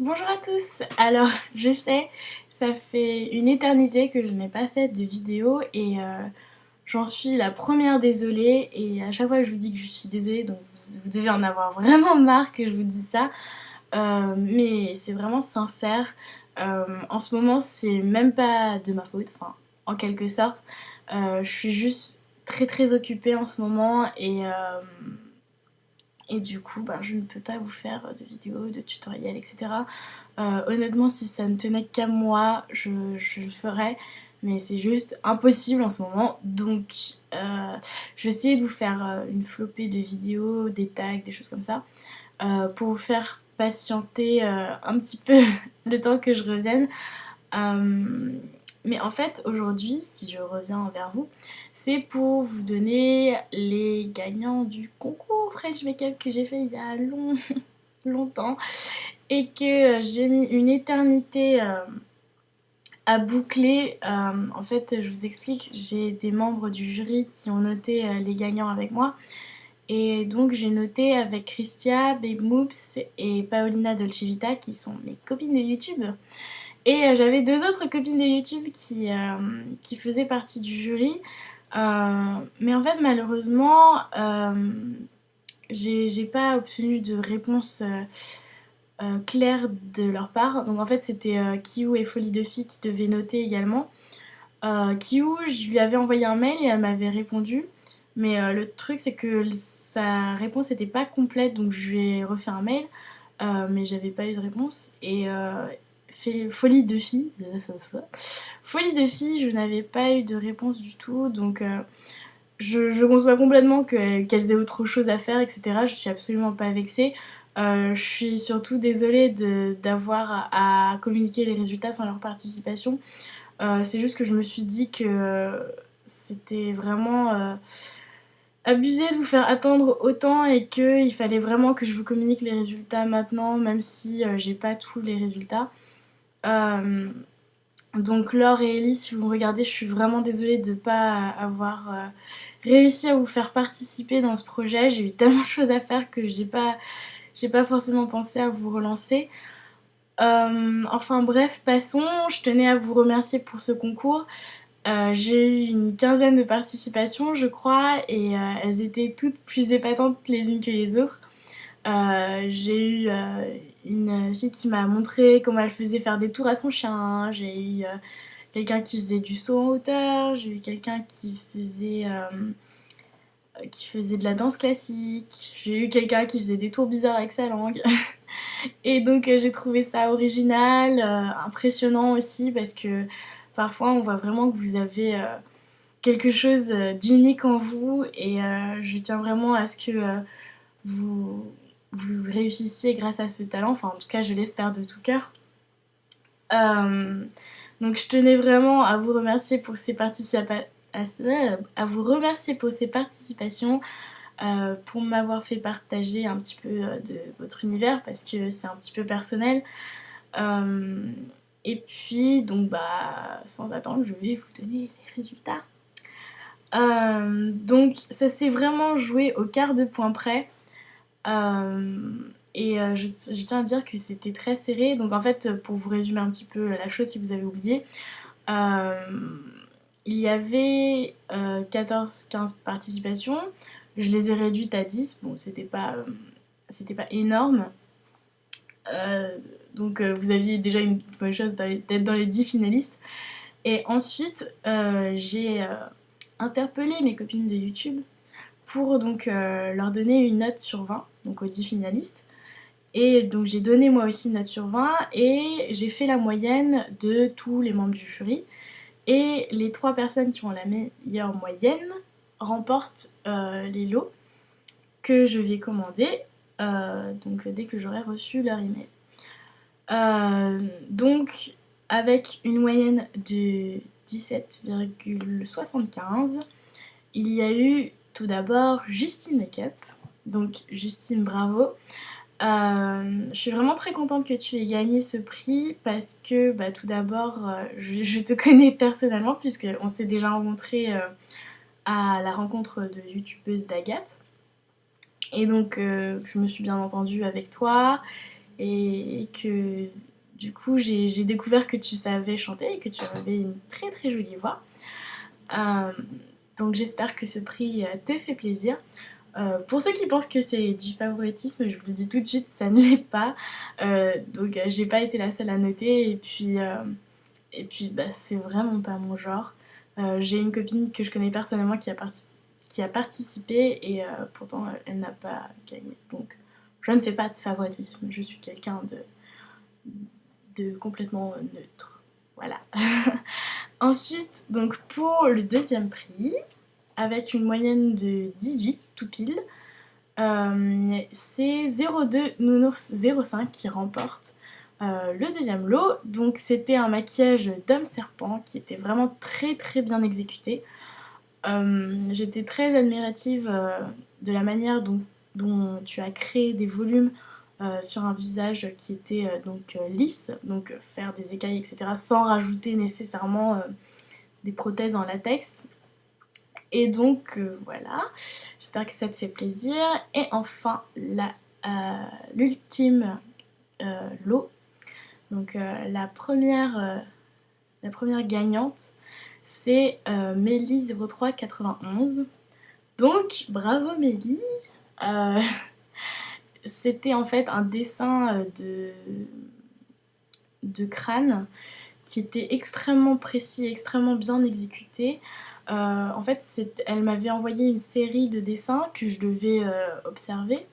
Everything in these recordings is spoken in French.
Bonjour à tous. Alors, je sais, ça fait une éternité que je n'ai pas fait de vidéo et j'en suis la première désolée. Et à chaque fois que je vous dis que je suis désolée, donc vous devez en avoir vraiment marre que je vous dise ça. Mais c'est vraiment sincère. En ce moment, c'est même pas de ma faute, enfin, en quelque sorte. Je suis juste très très occupée en ce moment et du coup, bah, je ne peux pas vous faire de vidéos, de tutoriels, etc. Honnêtement, si ça ne tenait qu'à moi, je le ferais. Mais c'est juste impossible en ce moment. Donc, je vais essayer de vous faire une flopée de vidéos, des tags, des choses comme ça. Pour vous faire patienter un petit peu le temps que je revienne. Euh, mais en fait, aujourd'hui, si je reviens vers vous, c'est pour vous donner les gagnants du concours French Makeup que j'ai fait il y a longtemps et que j'ai mis une éternité à boucler. En fait, je vous explique, j'ai des membres du jury qui ont noté les gagnants avec moi. Et donc j'ai noté avec Christia, Babe Moops et Paolina Dolcevita qui sont mes copines de YouTube. Et j'avais deux autres copines de YouTube qui faisaient partie du jury. Mais en fait, malheureusement, j'ai pas obtenu de réponse claire de leur part. Donc en fait, c'était Kiou et Folie de Fille qui devaient noter également. Kiou, je lui avais envoyé un mail et elle m'avait répondu. Mais le truc, c'est que sa réponse n'était pas complète, donc je lui ai refait un mail. Mais j'avais pas eu de réponse. Et Folie de Fille, Folie de Fille, je n'avais pas eu de réponse du tout. Donc je conçois complètement qu'elles aient autre chose à faire, etc. Je suis absolument pas vexée. Je suis surtout désolée d'avoir à communiquer les résultats sans leur participation. C'est juste que je me suis dit que c'était vraiment abusé de vous faire attendre autant et qu'il fallait vraiment que je vous communique les résultats maintenant, même si j'ai pas tous les résultats. Euh, donc Laure et Ellie, si vous me regardez, je suis vraiment désolée de ne pas avoir réussi à vous faire participer dans ce projet. J'ai eu tellement de choses à faire que j'ai pas forcément pensé à vous relancer. Enfin bref, passons. Je tenais à vous remercier pour ce concours. J'ai eu une quinzaine de participations, je crois, et elles étaient toutes plus épatantes les unes que les autres. J'ai eu une fille qui m'a montré comment elle faisait faire des tours à son chien. J'ai eu quelqu'un qui faisait du saut en hauteur. J'ai eu quelqu'un qui faisait de la danse classique. J'ai eu quelqu'un qui faisait des tours bizarres avec sa langue. Et donc j'ai trouvé ça original, impressionnant aussi parce que parfois on voit vraiment que vous avez quelque chose d'unique en vous et je tiens vraiment à ce que vous, vous réussissiez grâce à ce talent. Enfin en tout cas je l'espère de tout cœur. Euh, donc je tenais vraiment à vous remercier pour ces participations. À vous remercier pour ces participations, pour m'avoir fait partager un petit peu de votre univers parce que c'est un petit peu personnel. Euh, et puis, donc, bah, sans attendre, je vais vous donner les résultats. Donc, ça s'est vraiment joué au quart de point près. Euh, et je tiens à dire que c'était très serré. Donc, en fait, pour vous résumer un petit peu la chose, si vous avez oublié, euh, il y avait 14-15 participations. Je les ai réduites à 10. Bon, c'était pas énorme. Euh, donc vous aviez déjà une bonne chose d'être dans les 10 finalistes. Et ensuite, j'ai interpellé mes copines de YouTube pour donc leur donner une note sur 20, donc aux 10 finalistes. Et donc j'ai donné moi aussi une note sur 20 et j'ai fait la moyenne de tous les membres du jury. Et les 3 personnes qui ont la meilleure moyenne remportent les lots que je vais commander donc dès que j'aurai reçu leur email. Donc, avec une moyenne de 17,75, il y a eu tout d'abord Justine Makeup. Donc, Justine, bravo. Je suis vraiment très contente que tu aies gagné ce prix parce que, bah, tout d'abord, je te connais personnellement puisqu'on s'est déjà rencontrés à la rencontre de youtubeuse d'Agathe. Et donc, je me suis bien entendue avec toi. et que du coup j'ai découvert que tu savais chanter et que tu avais une très très jolie voix. Euh, donc j'espère que ce prix te fait plaisir. Pour ceux qui pensent que c'est du favoritisme, je vous le dis tout de suite, ça ne l'est pas. Donc j'ai pas été la seule à noter et puis bah, c'est vraiment pas mon genre. J'ai une copine que je connais personnellement qui a participé et pourtant elle n'a pas gagné. Donc je ne fais pas de favoritisme, je suis quelqu'un de complètement neutre. Voilà. Ensuite, donc pour le deuxième prix, avec une moyenne de 18 tout pile, c'est 02 Nounours 05 qui remporte le deuxième lot. Donc c'était un maquillage d'homme serpent qui était vraiment très très bien exécuté. J'étais très admirative de la manière dont tu as créé des volumes sur un visage qui était donc lisse, donc faire des écailles, etc., sans rajouter nécessairement des prothèses en latex. Et donc voilà, j'espère que ça te fait plaisir. Et enfin, l'ultime lot, donc la première gagnante, c'est Mélie 0391. Donc bravo Mélie. Euh, C'était en fait un dessin de crâne qui était extrêmement précis, extrêmement bien exécuté. En fait, elle m'avait envoyé une série de dessins que je devais observer.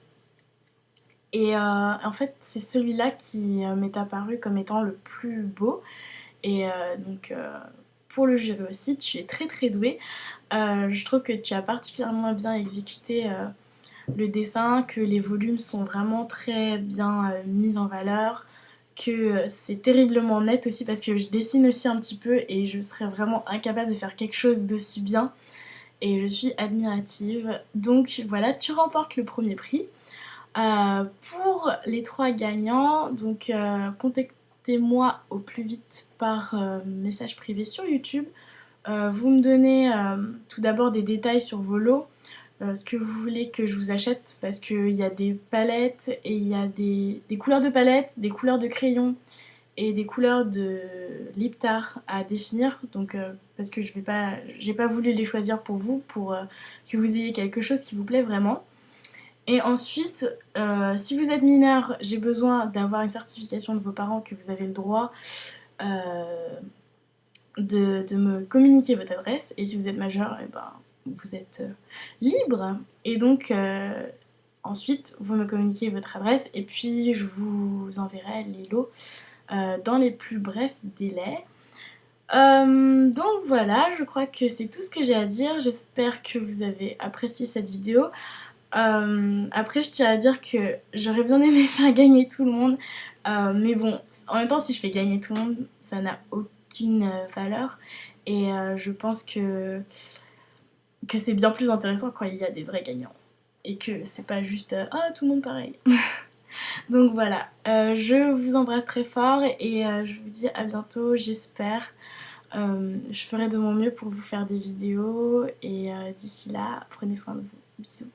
Et en fait, c'est celui-là qui m'est apparu comme étant le plus beau. Et donc, pour le jury aussi, tu es très très douée. Je trouve que tu as particulièrement bien exécuté le dessin, que les volumes sont vraiment très bien mis en valeur, que c'est terriblement net aussi parce que je dessine aussi un petit peu et je serais vraiment incapable de faire quelque chose d'aussi bien et je suis admirative. Donc voilà, tu remportes le premier prix. Pour les trois gagnants, donc contactez-moi au plus vite par message privé sur YouTube. Vous me donnez tout d'abord des détails sur vos lots, ce que vous voulez que je vous achète, parce qu'il y a des palettes et il y a des couleurs de palettes, des couleurs de crayons et des couleurs de lip tar à définir. Donc parce que j'ai pas voulu les choisir pour vous, pour que vous ayez quelque chose qui vous plaît vraiment. Et ensuite, si vous êtes mineur, j'ai besoin d'avoir une certification de vos parents que vous avez le droit de me communiquer votre adresse. Et si vous êtes majeur, eh ben, vous êtes libre. Et donc, ensuite, vous me communiquez votre adresse et puis je vous enverrai les lots dans les plus brefs délais. Donc voilà, je crois que c'est tout ce que j'ai à dire. J'espère que vous avez apprécié cette vidéo. Après, je tiens à dire que j'aurais bien aimé faire gagner tout le monde. Mais bon, en même temps, si je fais gagner tout le monde, ça n'a aucune valeur. Et je pense que c'est bien plus intéressant quand il y a des vrais gagnants. Et que c'est pas juste ah, tout le monde pareil. Donc voilà, je vous embrasse très fort et je vous dis à bientôt, j'espère. Je ferai de mon mieux pour vous faire des vidéos et d'ici là, prenez soin de vous. Bisous.